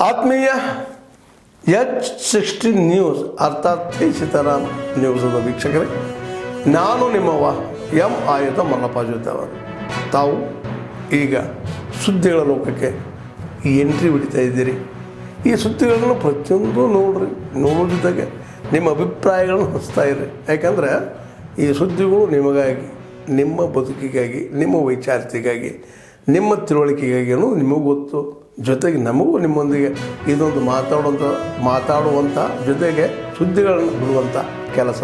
ಆತ್ಮೀಯ H60 news ಅರ್ಥಾತ್ ಸೀತಾರಾಮ್ ನ್ಯೂಸದ ವೀಕ್ಷಕರೇ, ನಾನು ನಿಮ್ಮವ ಎಂ ಆಯುಧ ಮಲ್ಲಪ್ಪ ಜೊತೆವರು. ತಾವು ಈಗ ಸುದ್ದಿಗಳ ಲೋಕಕ್ಕೆ ಎಂಟ್ರಿ ಹೊಡಿತಾ ಇದ್ದೀರಿ. ಈ ಸುದ್ದಿಗಳನ್ನು ಪ್ರತಿಯೊಂದು ನೋಡೋ ಜೊತೆಗೆ ನಿಮ್ಮ ಅಭಿಪ್ರಾಯಗಳನ್ನು ಹಂಚ್ತಾ ಇರ್ರಿ. ಯಾಕಂದರೆ ಈ ಸುದ್ದಿಗಳು ನಿಮಗಾಗಿ, ನಿಮ್ಮ ಬದುಕಿಗಾಗಿ, ನಿಮ್ಮ ವೈಚಾರಿಕೆಗಾಗಿ, ನಿಮ್ಮ ತಿಳುವಳಿಕೆಗಾಗಿಯೂ ನಿಮಗೂ ಗೊತ್ತು. ಜೊತೆಗೆ ನಮಗೂ ನಿಮ್ಮೊಂದಿಗೆ ಇದೊಂದು ಮಾತಾಡುವಂಥ ಜೊತೆಗೆ ಸುದ್ದಿಗಳನ್ನು ಬಿಡುವಂಥ ಕೆಲಸ.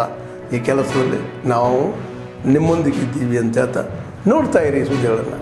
ಈ ಕೆಲಸದಲ್ಲಿ ನಾವು ನಿಮ್ಮೊಂದಿಗೆ ಇದ್ದೀವಿ ಅಂತ ಹೇಳ್ತಾ ನೋಡ್ತಾ ಇರಿ ಸುದ್ದಿಗಳನ್ನು.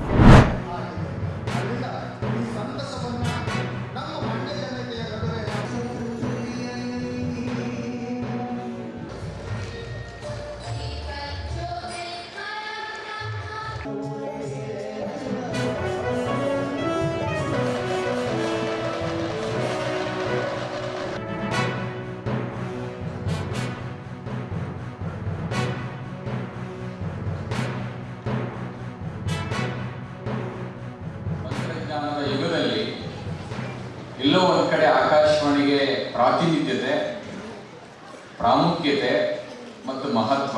ಯುಗದಲ್ಲಿ ಎಲ್ಲೋ ಒಂದು ಕಡೆ ಆಕಾಶವಾಣಿಗೆ ಪ್ರಾತಿನಿಧ್ಯತೆ, ಪ್ರಾಮುಖ್ಯತೆ ಮತ್ತು ಮಹತ್ವ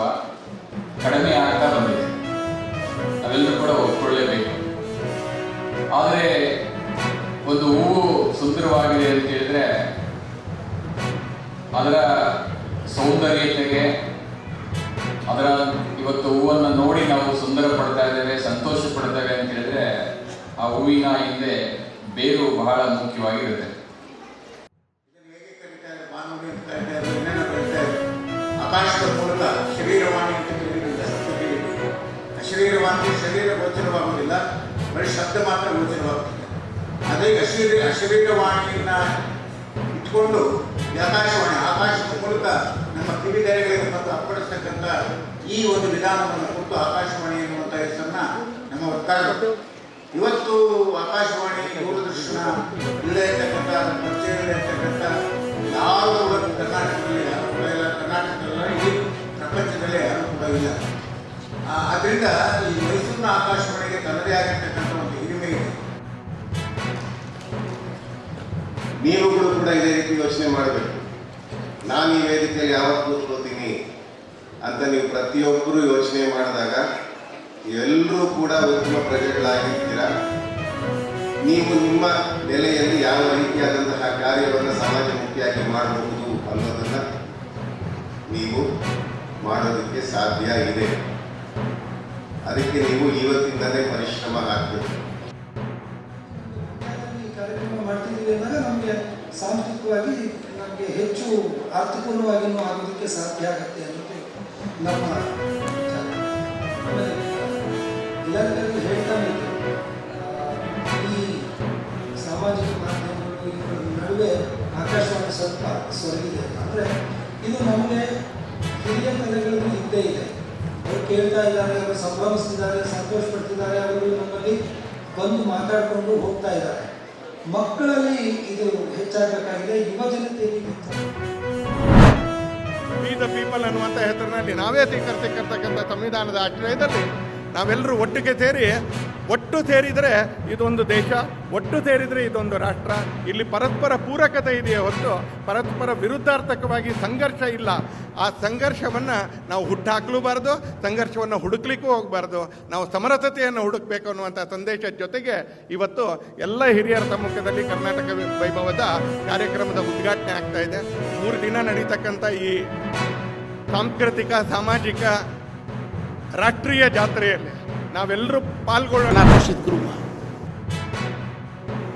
ಕಡಿಮೆ ಆಗ್ತಾ ಬಂದಿದೆ. ನಾವೆಲ್ಲರೂ ಕೂಡ ಒಪ್ಕೊಳ್ಳೇಬೇಕು. ಆದರೆ ಒಂದು ಹೂವು ಸುಂದರವಾಗಿದೆ ಅಂತ ಹೇಳಿದ್ರೆ ಅದರ ಸೌಂದರ್ಯತೆಗೆ, ಅದರ ಇವತ್ತು ಹೂವನ್ನು ನೋಡಿ ನಾವು ಸುಂದರ ಪಡ್ತಾ ಇದ್ದೇವೆ, ಸಂತೋಷ ಪಡ್ತೇವೆ ಅಂತ ಹೇಳಿದ್ರೆ ಆ ಹೂವಿನ ಹಿಂದೆ ಬೇರು ಬಹಳ ಮುಖ್ಯವಾಗಿರುತ್ತೆ. ಆಕಾಶದ ಮೂಲಕ ಶರೀರವಾಣಿ ಅಂತ ಶರೀರವಾಣಿ ಶರೀರ ಗೋಚರವಾಗುವುದಿಲ್ಲ, ಬರೀ ಶಬ್ದ ಮಾತ್ರ ಗೋಚರವಾಗುತ್ತದೆ. ಅದೇ ಅಶರೀರವಾಣಿಯನ್ನ ಇಟ್ಕೊಂಡು ಆಕಾಶದ ಮೂಲಕ ನಮ್ಮ ಕಿವಿದೆರೆಗಳಿಗೆ ಮತ್ತು ಅಪ್ಪಡಿಸ್ತಕ್ಕಂಥ ಈ ಒಂದು ವಿಧಾನವನ್ನು ಕೊಟ್ಟು ಆಕಾಶವಾಣಿ ಎನ್ನುವಂಥ ಹೆಸರನ್ನ ನಮ್ಮ ಒತ್ತಾಯಿಸಿತು. ಇವತ್ತು ಆಕಾಶವಾಣಿ, ದೂರದರ್ಶನ ಇಲ್ಲದೆ ಇರ್ತಕ್ಕಂಥ ಪರಿಚಯ ಇರ್ತಕ್ಕಂಥ ಯಾರು ಕೂಡ ಕರ್ನಾಟಕದಲ್ಲಿ ಇಡೀ ಪ್ರಪಂಚದಲ್ಲೇ ಯಾರು ಕೂಡ ಇಲ್ಲ. ಅದರಿಂದ ಈ ಮೈಸೂರಿನ ಆಕಾಶವಾಣಿಗೆ ತನ್ನದೇ ಆಗಿರ್ತಕ್ಕಂಥ ಒಂದು ಹಿರಿಮೆ ಇದೆ. ನೀವುಗಳು ಕೂಡ ಇದೇ ರೀತಿ ಯೋಚನೆ ಮಾಡಬೇಕು. ನಾನು ಈ ವೇದಿಕೆಯಲ್ಲಿ ಯಾವತ್ತು ಕೂತ್ಕೋತೀನಿ ಅಂತ ನೀವು ಪ್ರತಿಯೊಬ್ಬರು ಯೋಚನೆ ಮಾಡಿದಾಗ ಎಲ್ಲರೂ ಕೂಡ ಉತ್ತಮ ಪ್ರಜೆಗಳಾಗಿರ್ತೀರ. ನೀವು ನಿಮ್ಮ ನೆಲೆಯಲ್ಲಿ ಯಾವ ರೀತಿಯಾದಂತಹ ಕಾರ್ಯವನ್ನು ಸಮಾಜಮುಖಿಯಾಗಿ ಮಾಡಬಹುದು ಅನ್ನೋದನ್ನ ನೀವು ಮಾಡೋದಕ್ಕೆ ಸಾಧ್ಯ ಇದೆ. ಅದಕ್ಕೆ ನೀವು ಇವತ್ತಿಂದಲೇ ಪರಿಶ್ರಮ ಹಾಕಬೇಕು. ಕಾರ್ಯಕ್ರಮ ಮಾಡ್ತಿದ್ದೀವಿ ಅಂದಾಗ ನಮಗೆ ಸಾಂಸ್ಕೃತಿಕವಾಗಿ ನಮಗೆ ಹೆಚ್ಚು ಅರ್ಥಪೂರ್ಣವಾಗಿಯೂ ಆಗೋದಕ್ಕೆ ಸಾಧ್ಯ ಆಗುತ್ತೆ ಅನ್ನೋದು ನಮ್ಮ ಎಲ್ಲರಿಗೂ ಹೇಳ್ತಾನೆ. ಈ ಸಾಮಾಜಿಕ ಮಾಧ್ಯಮಗಳು ಇವುಗಳ ನಡುವೆ ಆಕಾಶವಾಣಿ ಸ್ವಲ್ಪ ಸೊರಗಿದೆ. ಅಂದರೆ ಇದು ನಮಗೆ ಹಿರಿಯ ಕಲೆಗಳಿಗೂ ಇದ್ದೇ ಇದೆ. ಅವರು ಕೇಳ್ತಾ ಇದ್ದಾರೆ, ಅವರು ಸಂಭ್ರಮಿಸ್ತಿದ್ದಾರೆ, ಸಂತೋಷ ಪಡ್ತಿದ್ದಾರೆ, ಅವರು ನಮ್ಮಲ್ಲಿ ಬಂದು ಮಾತಾಡಿಕೊಂಡು ಹೋಗ್ತಾ ಇದ್ದಾರೆ. ಮಕ್ಕಳಲ್ಲಿ ಇದು ಹೆಚ್ಚಾಗಬೇಕಾಗಿದೆ, ಯುವ ಜನತೆಯಲ್ಲಿ. ವಿ ದ ಪೀಪಲ್ ಅನ್ನುವಂಥ ಹೆಸರಿನಲ್ಲಿ ನಾವೇ ಸ್ವೀಕರಿಸಿರ್ತಕ್ಕಂಥ ಸಂವಿಧಾನದ ಆಶ್ರಯದಲ್ಲಿ ನಾವೆಲ್ಲರೂ ಒಟ್ಟು ಸೇರಿದರೆ ಇದೊಂದು ದೇಶ, ಒಟ್ಟು ಸೇರಿದರೆ ಇದೊಂದು ರಾಷ್ಟ್ರ. ಇಲ್ಲಿ ಪರಸ್ಪರ ಪೂರಕತೆ ಇದೆಯೇ ಹೊರತು ಪರಸ್ಪರ ವಿರುದ್ಧಾರ್ಥಕವಾಗಿ ಸಂಘರ್ಷ ಇಲ್ಲ. ಆ ಸಂಘರ್ಷವನ್ನು ನಾವು ಹುಟ್ಟಾಕಲೂಬಾರ್ದು, ಸಂಘರ್ಷವನ್ನು ಹುಡುಕ್ಲಿಕ್ಕೂ ಹೋಗಬಾರ್ದು. ನಾವು ಸಮರಸತೆಯನ್ನು ಹುಡುಕಬೇಕು ಅನ್ನುವಂಥ ಸಂದೇಶದ ಜೊತೆಗೆ ಇವತ್ತು ಎಲ್ಲ ಹಿರಿಯರ ಸಮ್ಮುಖದಲ್ಲಿ ಕರ್ನಾಟಕ ವೈಭವದ ಕಾರ್ಯಕ್ರಮದ ಉದ್ಘಾಟನೆ ಆಗ್ತಾ ಇದೆ. 3 ದಿನ ನಡೀತಕ್ಕಂಥ ಈ ಸಾಂಸ್ಕೃತಿಕ, ಸಾಮಾಜಿಕ, ರಾಷ್ಟ್ರೀಯ ಜಾತ್ರೆಯಲ್ಲಿ ನಾವೆಲ್ಲರೂ ಪಾಲ್ಗೊಳ್ಳೋಣ.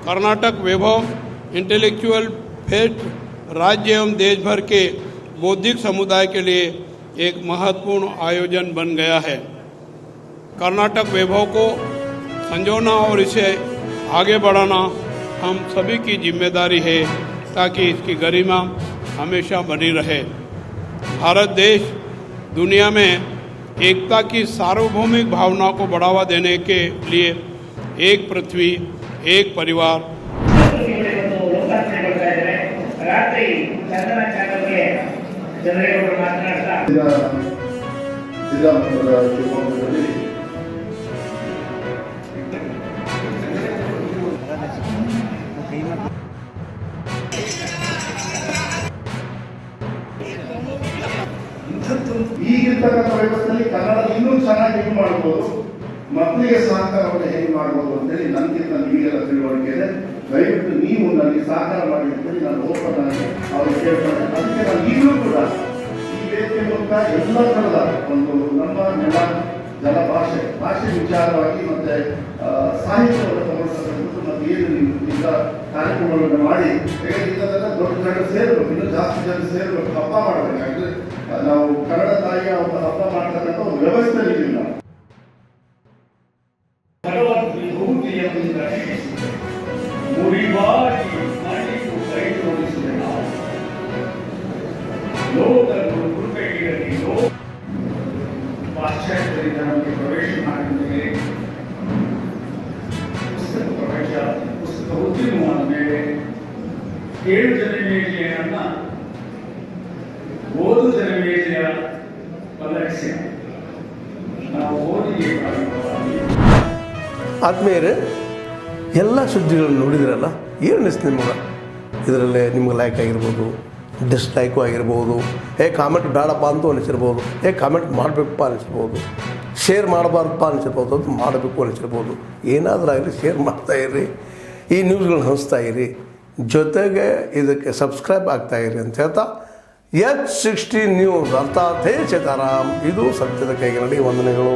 कर्नाटक वैभव इंटेलेक्चुअल फेस्ट राज्य एवं देश भर के बौद्धिक समुदाय के लिए एक महत्वपूर्ण आयोजन बन गया है. कर्नाटक वैभव को संजोना और इसे आगे बढ़ाना हम सभी की जिम्मेदारी है ताकि इसकी गरिमा हमेशा बनी रहे. भारत देश दुनिया में एकता की सार्वभौमिक भावना को बढ़ावा देने के लिए एक पृथ्वी, एक परिवार. ಜಿಲ್ಲಾ ಮಟ್ಟದ ಶಿವಮೊಗ್ಗದಲ್ಲಿ ಮಾಡ್ಬೋದು, ಮಕ್ಕಳಿಗೆ ಸಹಕಾರವನ್ನು ಹೇಗೆ ಮಾಡ್ಬೋದು ಅಂತೇಳಿ ನನಗಿಂತ ನಿಮಗೆಲ್ಲ ತಿಳುವಳಿಕೆ ಇದೆ. ದಯವಿಟ್ಟು ನೀವು ನನಗೆ ಸಹಕಾರ ಮಾಡಿ ಅಂತೇಳಿ ನಾನು ಓಪನ್ ಆಗಿ ಅವ್ರಿಗೆ ಕೇಳ್ತಾರೆ. ಅದಕ್ಕೆ ನಾನು ಈಗಲೂ ಕೂಡ ಈ ವೇದಿಕೆ ಮೂಲಕ ಎಲ್ಲ ಥರದ ಒಂದು ನಮ್ಮ ಜಲ ಭಾಷೆ ವಿಚಾರವಾಗಿ ಮತ್ತೆ ಸಾಹಿತ್ಯವನ್ನು ತಗೊಳ್ತಕ್ಕಂಥದ್ದು ಮತ್ತೆ ಏನು ನೀವು ಈಗ ಕಾರ್ಯಕ್ರಮಗಳನ್ನು ಮಾಡಿ ಇದನ್ನೆಲ್ಲ ದೊಡ್ಡ ಜನ ಸೇರಬೇಕು, ಇನ್ನೂ ಜಾಸ್ತಿ ಜನ ಸೇರಬೇಕು, ಹಬ್ಬ ಮಾಡಬೇಕಾದ್ರೆ ನಾವು ಕನ್ನಡ ತಾಯಿಯ ಒಂದು ಹಬ್ಬ ಮಾಡ್ತಕ್ಕಂಥ ಒಂದು ವ್ಯವಸ್ಥೆ ಇಲ್ಲ. ಭಗವದ್ವಿಭೂತಿಯಿಂದ ಮುರಿಬಾಗಿ ಮಣಿಗೂ ಕೈ ತೋರಿಸಿದೆ ನಾವು ಲೋಕರು ಕೃಪೆಗಿರಲಿ ಪಾಶ್ಚಾತ್ಯರಿಂದ ನಮಗೆ ಪ್ರವೇಶ ಮಾಡಿದ್ದೇವೆ. ಪುಸ್ತಕ ಪ್ರವೇಶ ಪುಸ್ತಕ ಉದ್ಯಮವಾದ ಮೇಲೆ 7 ಜನಮೇಜೆಯನ್ನ ಓದು ಜನಮೇಜೆಯ ಪಲ್ಲಕ್ಷ ನಾವು ಓದಿಗೆ ಪ್ರಾರಂಭವಾಗಿ ಆದ್ಮೇಲೆ ಎಲ್ಲ ಸುದ್ದಿಗಳನ್ನು ನೋಡಿದ್ರಲ್ಲ, ಏನು ಅನಿಸ್ತು ನಿಮಗೆ? ಇದರಲ್ಲೇ ನಿಮ್ಗೆ ಲೈಕ್ ಆಗಿರ್ಬೋದು, ಡಿಸ್ಲೈಕು ಆಗಿರ್ಬೋದು, ಕಾಮೆಂಟ್ ಬೇಡಪ್ಪ ಅಂತೂ ಅನಿಸಿರ್ಬೋದು, ಕಾಮೆಂಟ್ ಮಾಡಬೇಕಪ್ಪ ಅನಿಸಿರ್ಬೋದು, ಶೇರ್ ಮಾಡಬಾರ್ದಪ್ಪ ಅನಿಸಿರ್ಬೋದು, ಅದು ಮಾಡಬೇಕು ಅನಿಸಿರ್ಬೋದು. ಏನಾದರೂ ಆಗಲಿ ಶೇರ್ ಮಾಡ್ತಾಯಿರಿ, ಈ ನ್ಯೂಸ್ಗಳನ್ನ ಹಂಚ್ತಾ ಇರಿ, ಜೊತೆಗೆ ಇದಕ್ಕೆ ಸಬ್ಸ್ಕ್ರೈಬ್ ಆಗ್ತಾಯಿರಿ ಅಂತ ಹೇಳ್ತಾ H16 ನ್ಯೂಸ್ ಅರ್ಥಾತ್ ಹೇ ಸೀತಾರಾಮ್, ಇದು ಸತ್ಯದ ಕೈಗನ್ನಡಿ. ವಂದನೆಗಳು.